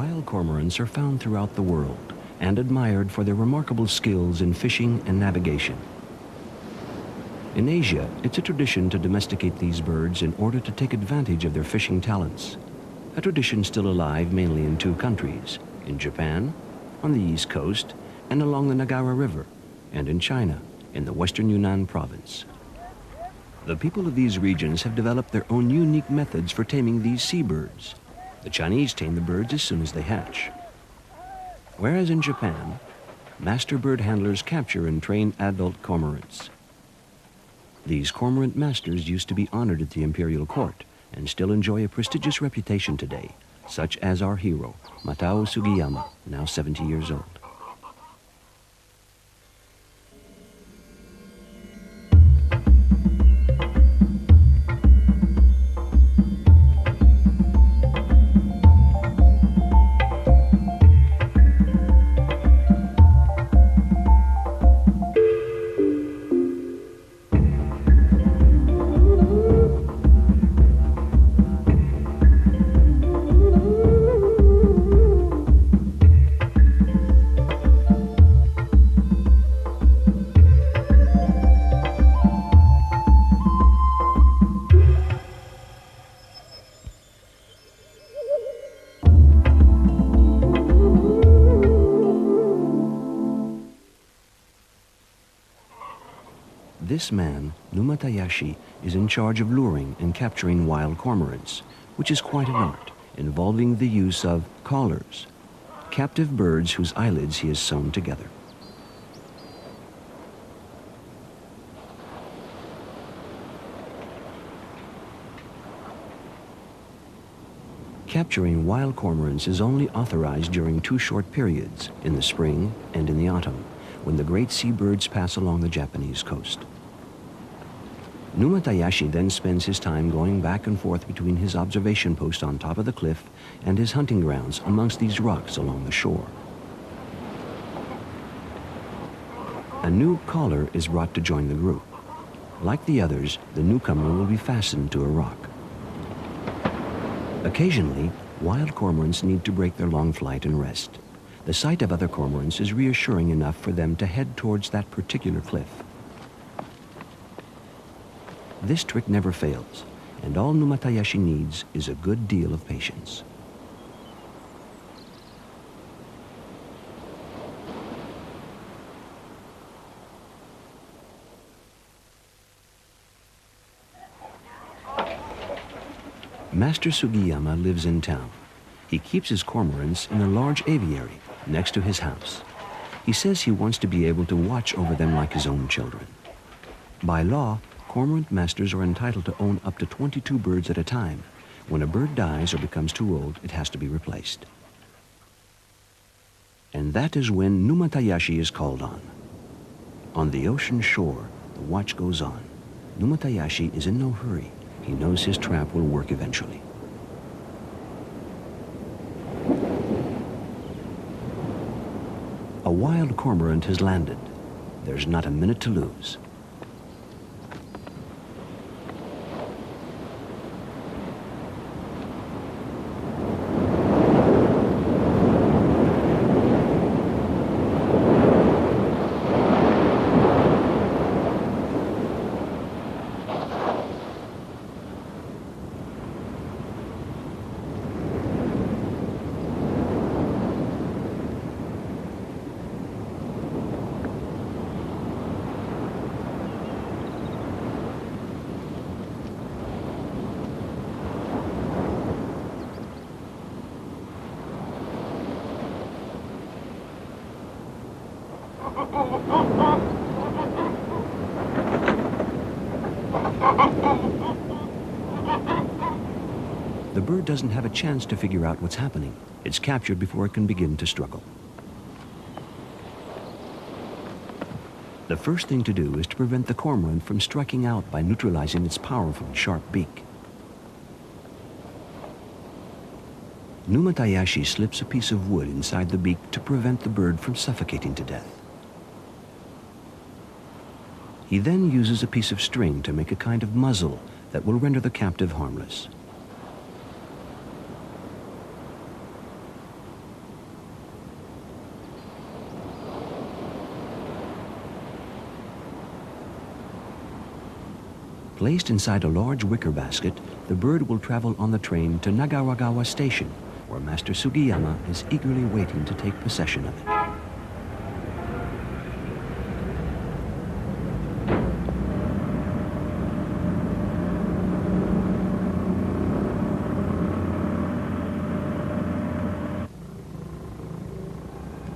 Wild cormorants are found throughout the world and admired for their remarkable skills in fishing and navigation. In Asia, it's a tradition to domesticate these birds in order to take advantage of their fishing talents, a tradition still alive mainly in two countries, in Japan, on the east coast, and along the Nagara River, and in China, in the western Yunnan province. The people of these regions have developed their own unique methods for taming these seabirds. The Chinese tame the birds as soon as they hatch. Whereas in Japan, master bird handlers capture and train adult cormorants. These cormorant masters used to be honored at the imperial court and still enjoy a prestigious reputation today, such as our hero, Matao Sugiyama, now 70 years old. This man, Numa Tayashi, is in charge of luring and capturing wild cormorants, which is quite an art, involving the use of collars, captive birds whose eyelids he has sewn together. Capturing wild cormorants is only authorized during two short periods, in the spring and in the autumn, when the great seabirds pass along the Japanese coast. Numa Tayashi then spends his time going back and forth between his observation post on top of the cliff and his hunting grounds amongst these rocks along the shore. A new caller is brought to join the group. Like the others, the newcomer will be fastened to a rock. Occasionally, wild cormorants need to break their long flight and rest. The sight of other cormorants is reassuring enough for them to head towards that particular cliff. This trick never fails, and all Numa Tayashi needs is a good deal of patience. Master Sugiyama lives in town. He keeps his cormorants in a large aviary next to his house. He says he wants to be able to watch over them like his own children. By law, cormorant masters are entitled to own up to 22 birds at a time. When a bird dies or becomes too old, it has to be replaced. And that is when Numa Tayashi is called on. On the ocean shore, the watch goes on. Numa Tayashi is in no hurry. He knows his trap will work eventually. A wild cormorant has landed. There's not a minute to lose. The bird doesn't have a chance to figure out what's happening. It's captured before it can begin to struggle. The first thing to do is to prevent the cormorant from striking out by neutralizing its powerful, sharp beak. Numa Tayashi slips a piece of wood inside the beak to prevent the bird from suffocating to death. He then uses a piece of string to make a kind of muzzle that will render the captive harmless. Placed inside a large wicker basket, the bird will travel on the train to Nagaragawa Station, where Master Sugiyama is eagerly waiting to take possession of it.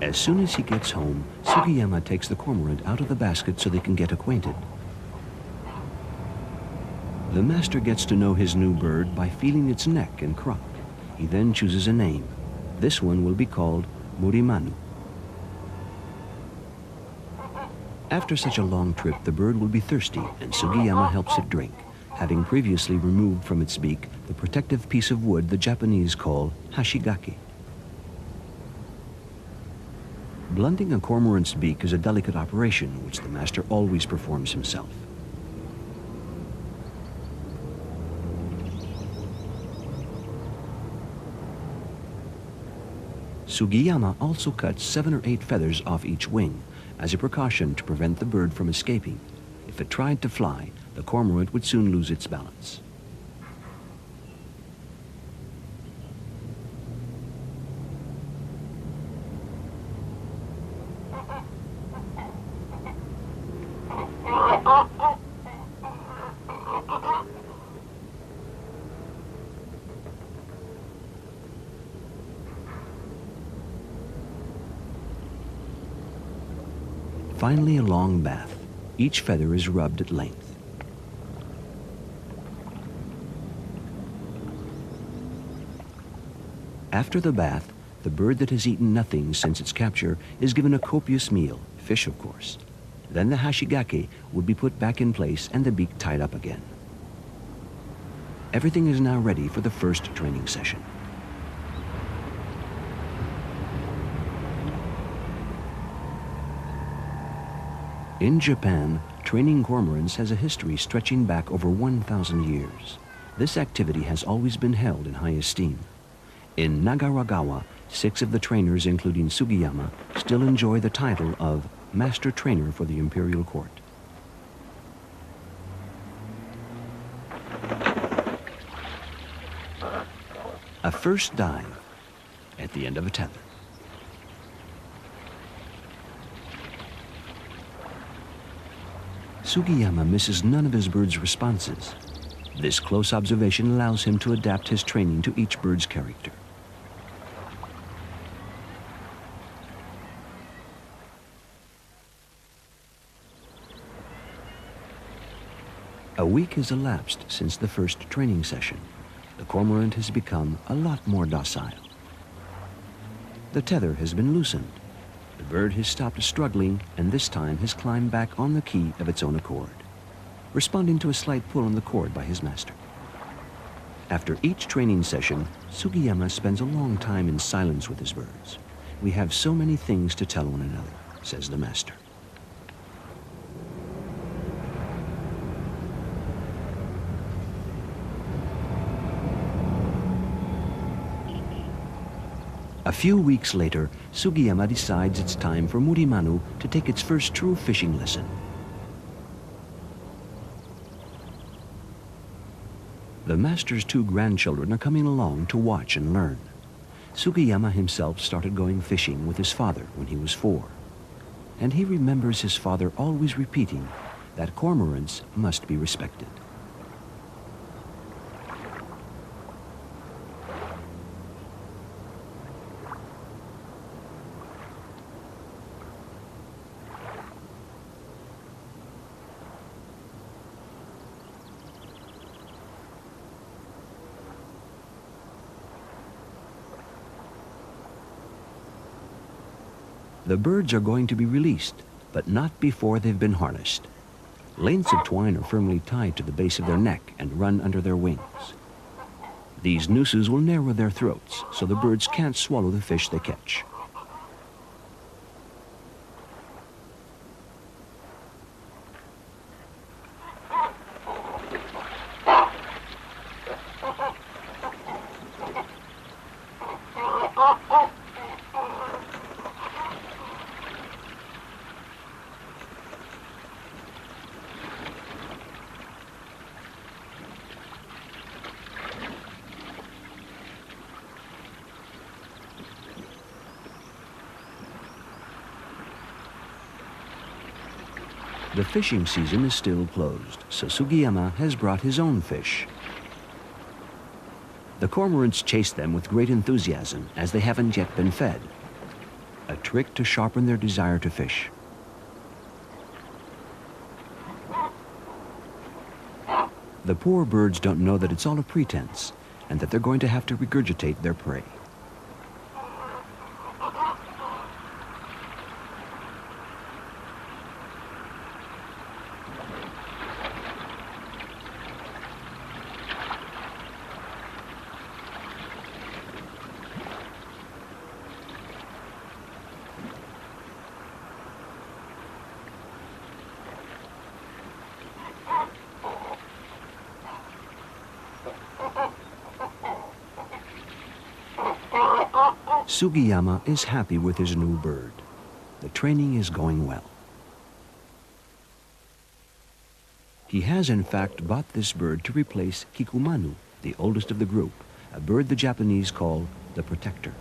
As soon as he gets home, Sugiyama takes the cormorant out of the basket so they can get acquainted. The master gets to know his new bird by feeling its neck and crop. He then chooses a name. This one will be called Murimanu. After such a long trip, the bird will be thirsty, and Sugiyama helps it drink, having previously removed from its beak the protective piece of wood the Japanese call hashigaki. Blunting a cormorant's beak is a delicate operation which the master always performs himself. Sugiyama also cuts 7 or 8 feathers off each wing as a precaution to prevent the bird from escaping. If it tried to fly, the cormorant would soon lose its balance. Finally, a long bath. Each feather is rubbed at length. After the bath, the bird that has eaten nothing since its capture is given a copious meal, fish of course. Then the hashigaki would be put back in place and the beak tied up again. Everything is now ready for the first training session. In Japan, training cormorants has a history stretching back over 1,000 years. This activity has always been held in high esteem. In Nagaragawa, 6 of the trainers, including Sugiyama, still enjoy the title of Master Trainer for the Imperial Court. A first dive at the end of a tether. Sugiyama misses none of his bird's responses. This close observation allows him to adapt his training to each bird's character. A week has elapsed since the first training session. The cormorant has become a lot more docile. The tether has been loosened. The bird has stopped struggling and this time has climbed back on the key of its own accord, responding to a slight pull on the cord by his master. After each training session, Sugiyama spends a long time in silence with his birds. "We have so many things to tell one another," says the master. A few weeks later, Sugiyama decides it's time for Murimanu to take its first true fishing lesson. The master's 2 grandchildren are coming along to watch and learn. Sugiyama himself started going fishing with his father when he was 4. And he remembers his father always repeating that cormorants must be respected. The birds are going to be released, but not before they've been harnessed. Lengths of twine are firmly tied to the base of their neck and run under their wings. These nooses will narrow their throats, so the birds can't swallow the fish they catch. The fishing season is still closed, so Sugiyama has brought his own fish. The cormorants chase them with great enthusiasm as they haven't yet been fed, a trick to sharpen their desire to fish. The poor birds don't know that it's all a pretense and that they're going to have to regurgitate their prey. Sugiyama is happy with his new bird. The training is going well. He has in fact bought this bird to replace Kikumanu, the oldest of the group, a bird the Japanese call the protector.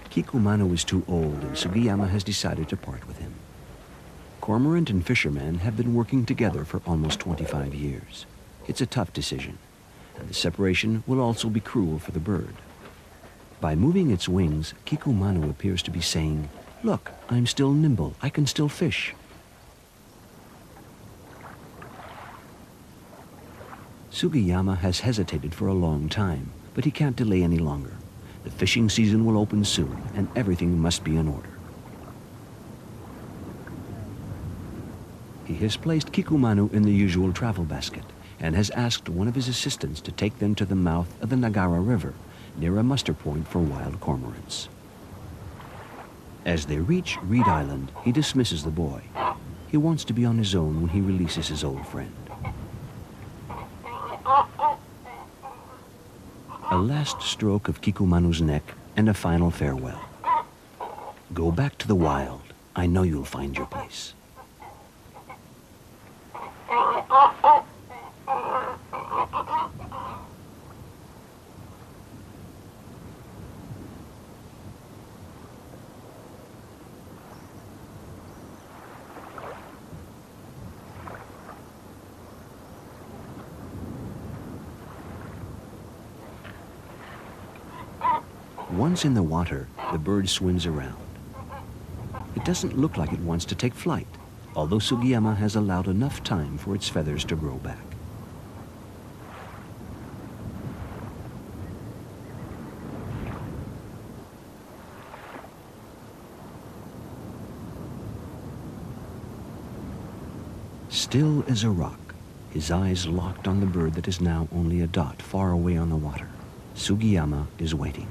Kikumanu is too old and Sugiyama has decided to part with him. Cormorant and fisherman have been working together for almost 25 years. It's a tough decision, and the separation will also be cruel for the bird. By moving its wings, Kikumanu appears to be saying, "Look, I'm still nimble, I can still fish." Sugiyama has hesitated for a long time, but he can't delay any longer. The fishing season will open soon, and everything must be in order. He has placed Kikumanu in the usual travel basket, and has asked one of his assistants to take them to the mouth of the Nagara River, near a muster point for wild cormorants. As they reach Reed Island, he dismisses the boy. He wants to be on his own when he releases his old friend. A last stroke of Kikumanu's neck and a final farewell. Go back to the wild. I know you'll find your place. Once in the water, the bird swims around. It doesn't look like it wants to take flight, although Sugiyama has allowed enough time for its feathers to grow back. Still as a rock, his eyes locked on the bird that is now only a dot far away on the water, Sugiyama is waiting.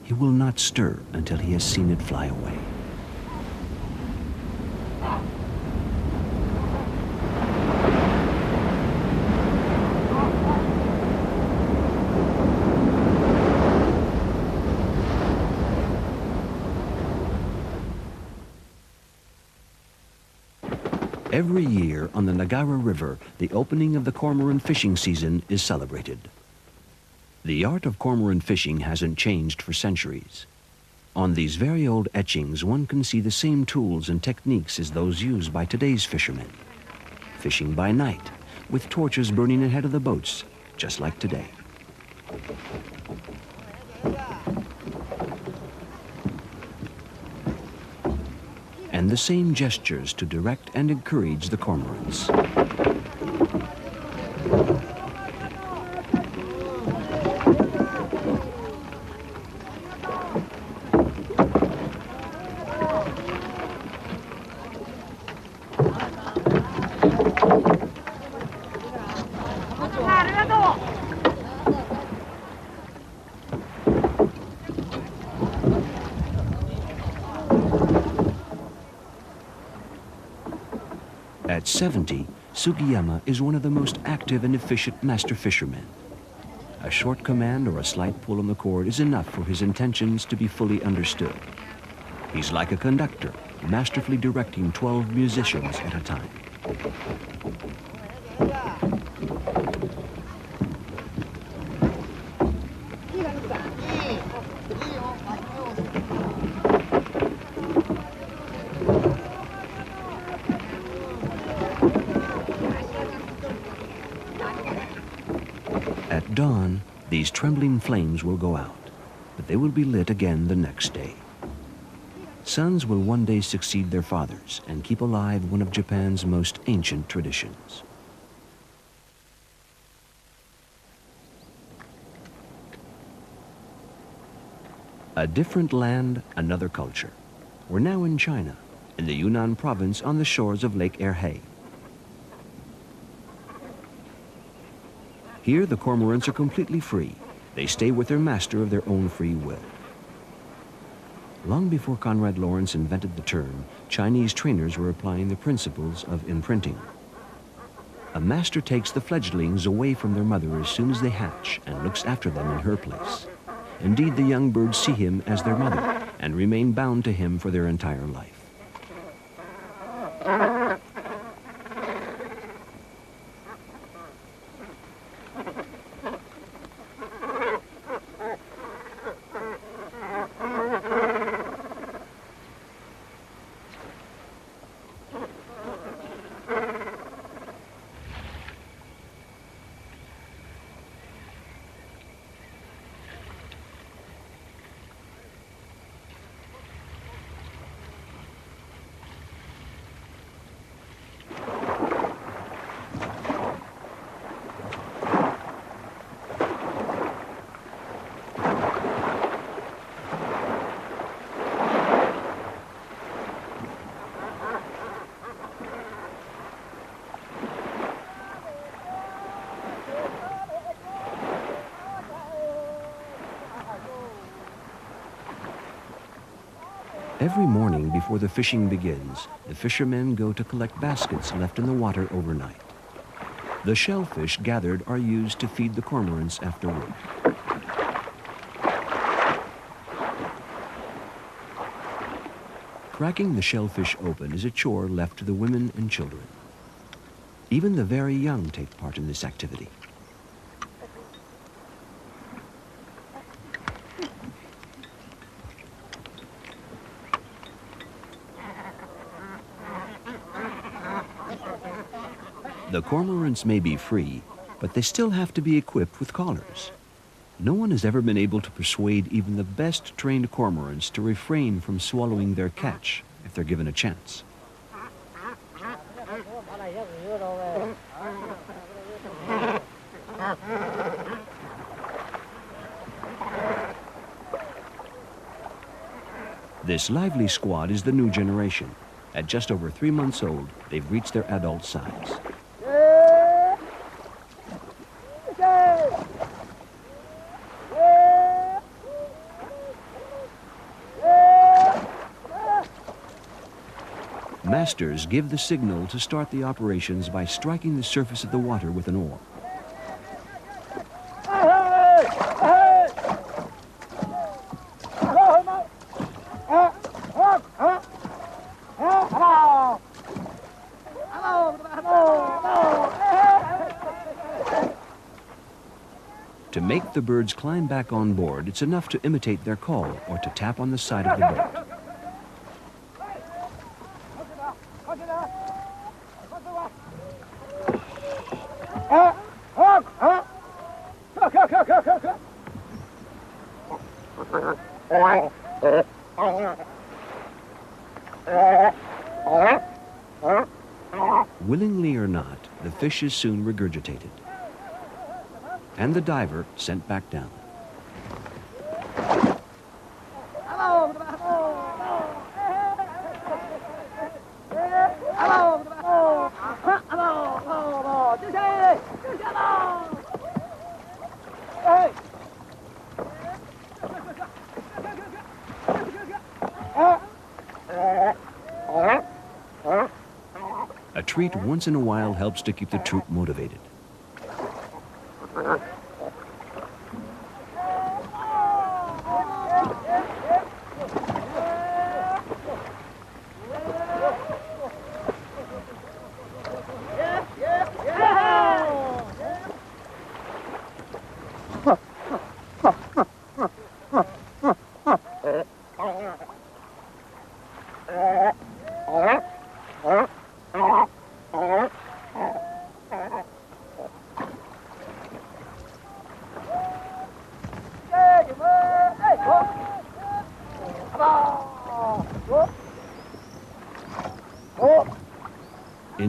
He will not stir until he has seen it fly away. Every year on the Nagara River, the opening of the cormorant fishing season is celebrated. The art of cormorant fishing hasn't changed for centuries. On these very old etchings, one can see the same tools and techniques as those used by today's fishermen. Fishing by night, with torches burning ahead of the boats, just like today. And the same gestures to direct and encourage the cormorants. At 70, Sugiyama is one of the most active and efficient master fishermen. A short command or a slight pull on the cord is enough for his intentions to be fully understood. He's like a conductor, masterfully directing 12 musicians at a time. dawn, these trembling flames will go out, but they will be lit again the next day. Sons will one day succeed their fathers and keep alive one of Japan's most ancient traditions. A different land, another culture. We're now in China, in the Yunnan province on the shores of Lake Erhe. Here, the cormorants are completely free. They stay with their master of their own free will. Long before Konrad Lorenz invented the term, Chinese trainers were applying the principles of imprinting. A master takes the fledglings away from their mother as soon as they hatch and looks after them in her place. Indeed, the young birds see him as their mother and remain bound to him for their entire life. Every morning before the fishing begins, the fishermen go to collect baskets left in the water overnight. The shellfish gathered are used to feed the cormorants after work. Cracking the shellfish open is a chore left to the women and children. Even the very young take part in this activity. The cormorants may be free, but they still have to be equipped with collars. No one has ever been able to persuade even the best trained cormorants to refrain from swallowing their catch if they're given a chance. This lively squad is the new generation. At just over 3 months old, they've reached their adult size. Masters give the signal to start the operations by striking the surface of the water with an oar. To make the birds climb back on board, it's enough to imitate their call or to tap on the side of the boat. Willingly or not, the fish is soon regurgitated, and the diver sent back down. A treat once in a while helps to keep the troop motivated.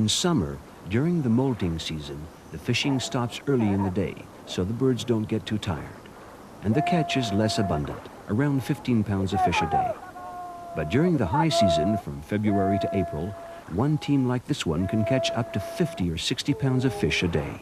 In summer, during the molting season, the fishing stops early in the day so the birds don't get too tired. And the catch is less abundant, around 15 pounds of fish a day. But during the high season, from February to April, one team like this one can catch up to 50 or 60 pounds of fish a day.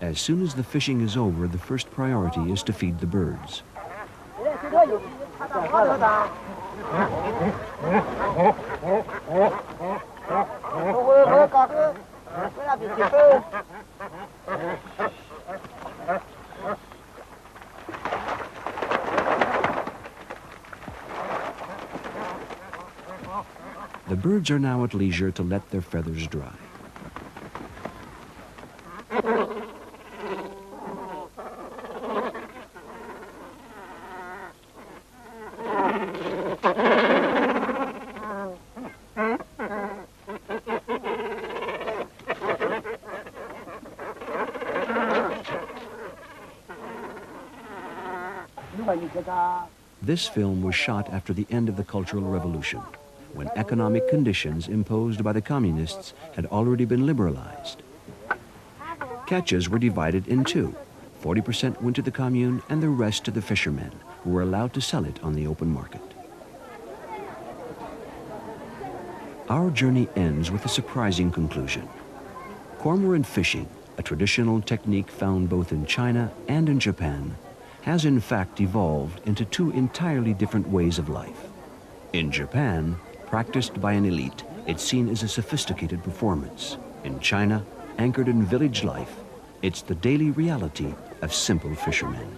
As soon as the fishing is over, the first priority is to feed the birds. The birds are now at leisure to let their feathers dry. This film was shot after the end of the Cultural Revolution, when economic conditions imposed by the communists had already been liberalized. Catches were divided in two. 40% went to the commune and the rest to the fishermen, who were allowed to sell it on the open market. Our journey ends with a surprising conclusion. Cormorant fishing, a traditional technique found both in China and in Japan, has in fact evolved into two entirely different ways of life. In Japan, practiced by an elite, it's seen as a sophisticated performance. In China, anchored in village life, it's the daily reality of simple fishermen.